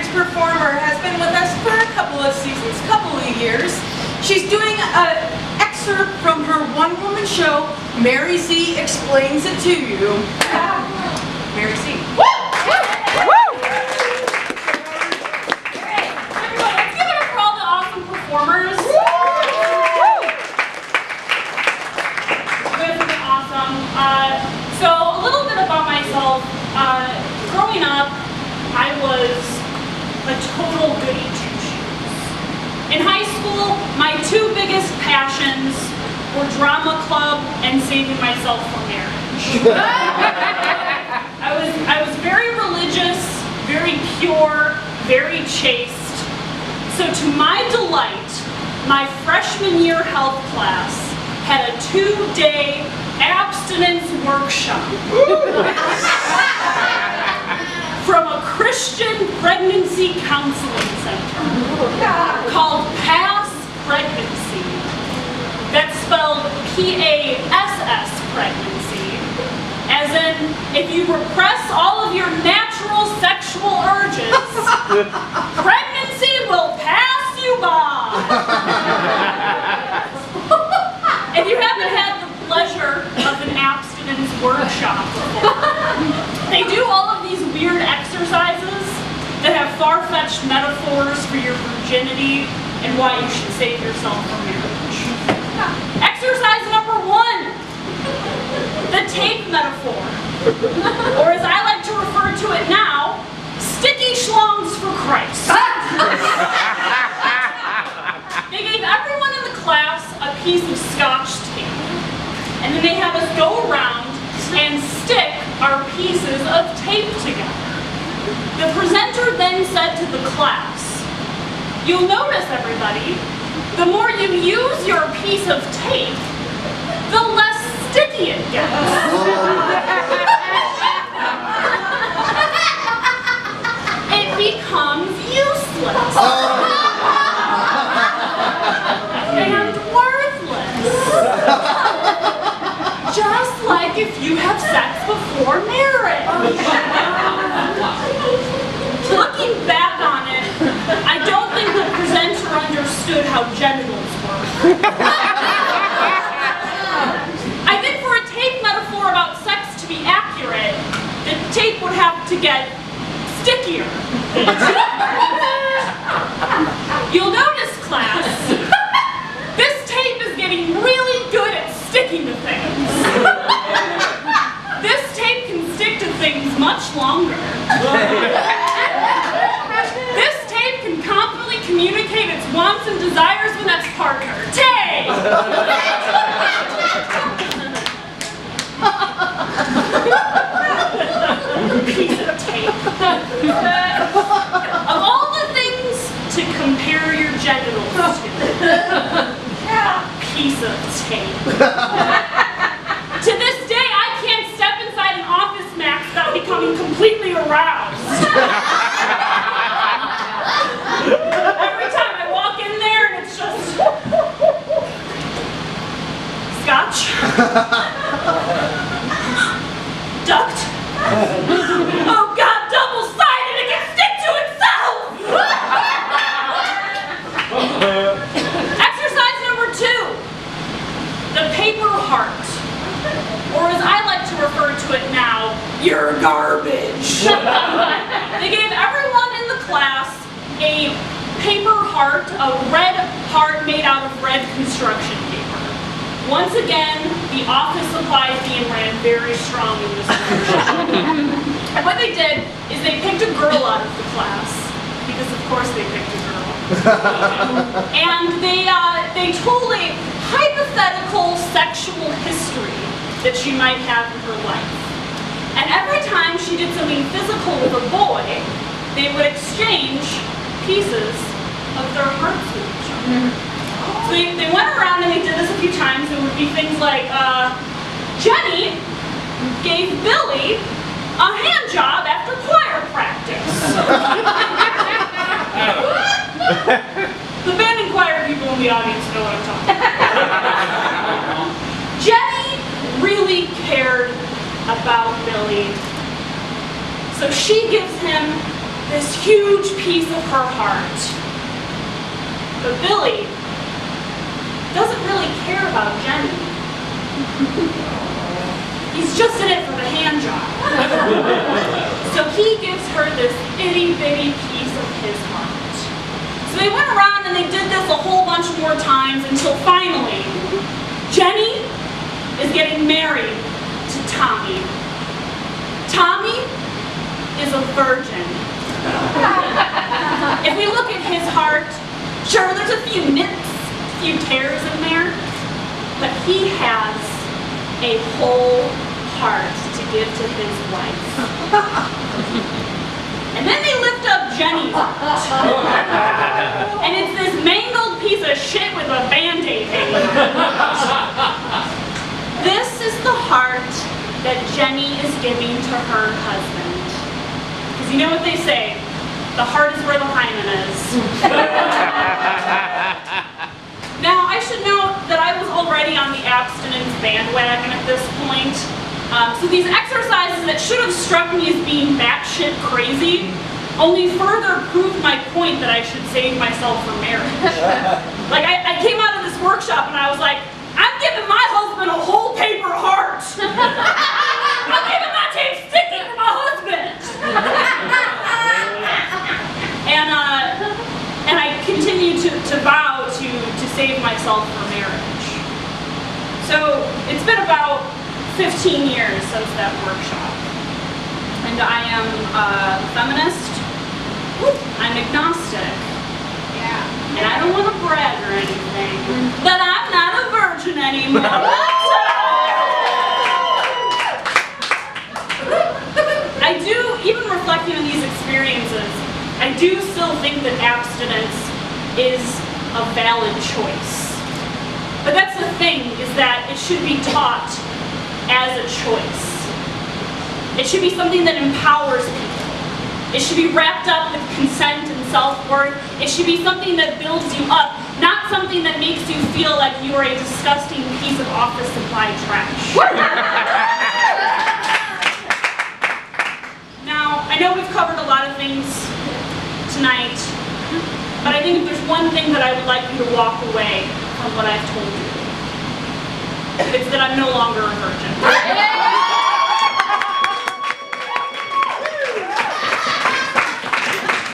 next performer has been with us for a couple of seasons, couple of years. She's doing an excerpt from her one-woman show, Mary Z Explains It to You. Mary Z. Woo! Woo! Great. Everyone, let's give it up for all the awesome performers. So a little bit about myself. Growing up, I was a total goody two-shoes. In high school, my two biggest passions were drama club and saving myself from marriage. I was very religious, very pure, very chaste. So to my delight, my freshman year health class had a 2-day abstinence workshop from a Christian pregnancy counseling center called PASS Pregnancy. That's spelled P-A-S-S pregnancy, as in if you repress all of your natural sexual urges, pregnancy will pass you by. If you haven't had the pleasure of an abstinence workshop before, they do all of these weird exercises that have far-fetched metaphors for your virginity and why you should save yourself from marriage. Exercise number 1, the tape metaphor, or as I like to refer to it now, sticky schlongs for Christ. They gave everyone in the class a piece of Scotch tape, and then they have us go around and stick our pieces of tape together. The presenter then said to the class, "You'll notice, everybody, the more you use your piece of tape, the less sticky it gets." It becomes useless. And worthless. Just like if you have sex before marriage. Looking back on it, I don't think the presenter understood how genitals work. I think for a tape metaphor about sex to be accurate, the tape would have to get stickier. You'll notice, class, this tape is getting really good at sticking to things. This tape can stick to things much longer. This tape can confidently communicate its wants and desires with its partner. Tape! Piece of tape. Of all the things to compare your genitals to, piece of tape. To this day, I can't step inside an Office Max without becoming completely aroused. Every time I walk in there and it's just Scotch, duct. Oh God, double-sided, it can stick to itself! Exercise number 2, the paper heart. Or as I like to refer to it now, you're garbage. They gave everyone in the class a paper heart, a red heart made out of red construction paper. Once again, the office supply theme ran very strong in this direction. And what they did is they picked a girl out of the class, because of course they picked a girl. And they told a hypothetical sexual history that she might have in her life. And every time she did something physical with a boy, they would exchange pieces of their hearts with each other. So they went around and they did this a few times. It would be things like, Jenny gave Billy a hand job after choir practice. The band and choir people in the audience know what I'm talking about. Jenny really cared about Billy, so she gives him this huge piece of her heart. But Billy doesn't really care about Jenny. He's just in it for the hand job. So he gives her this itty bitty piece of his heart. So they went around and they did this a whole bunch more times until finally, Jenny is getting married to Tommy. Tommy is a virgin. If we look at his heart, sure, there's a few nips, a few tears in there, but he has a whole heart to give to his wife. And then they lift up Jenny's heart. And it's this mangled piece of shit with a Band-Aid hanging. This is the heart that Jenny is giving to her husband. Because you know what they say, the heart is where the hymen is. Now, I should note that I was already on the abstinence bandwagon at this point. So these exercises that should have struck me as being batshit crazy only further proved my point that I should save myself for marriage. Like, I came out of this workshop and I was like, I'm giving my husband a whole paper heart. I'm giving my tape sticky for my husband. And I continue to vow to save myself for marriage. So it's been about 15 years since that workshop. And I am a feminist. I'm agnostic. And I don't want to brag or anything, but I'm not a virgin anymore. I do, even reflecting on these experiences, I do still think that abstinence is a valid choice. But that's the thing, is that it should be taught as a choice. It should be something that empowers people. It should be wrapped up with consent and self-worth. It should be something that builds you up, not something that makes you feel like you are a disgusting piece of office supply trash. Now, I know we've covered a lot of things tonight, but I think if there's one thing that I would like you to walk away from what I've told you, it's that I'm no longer a virgin.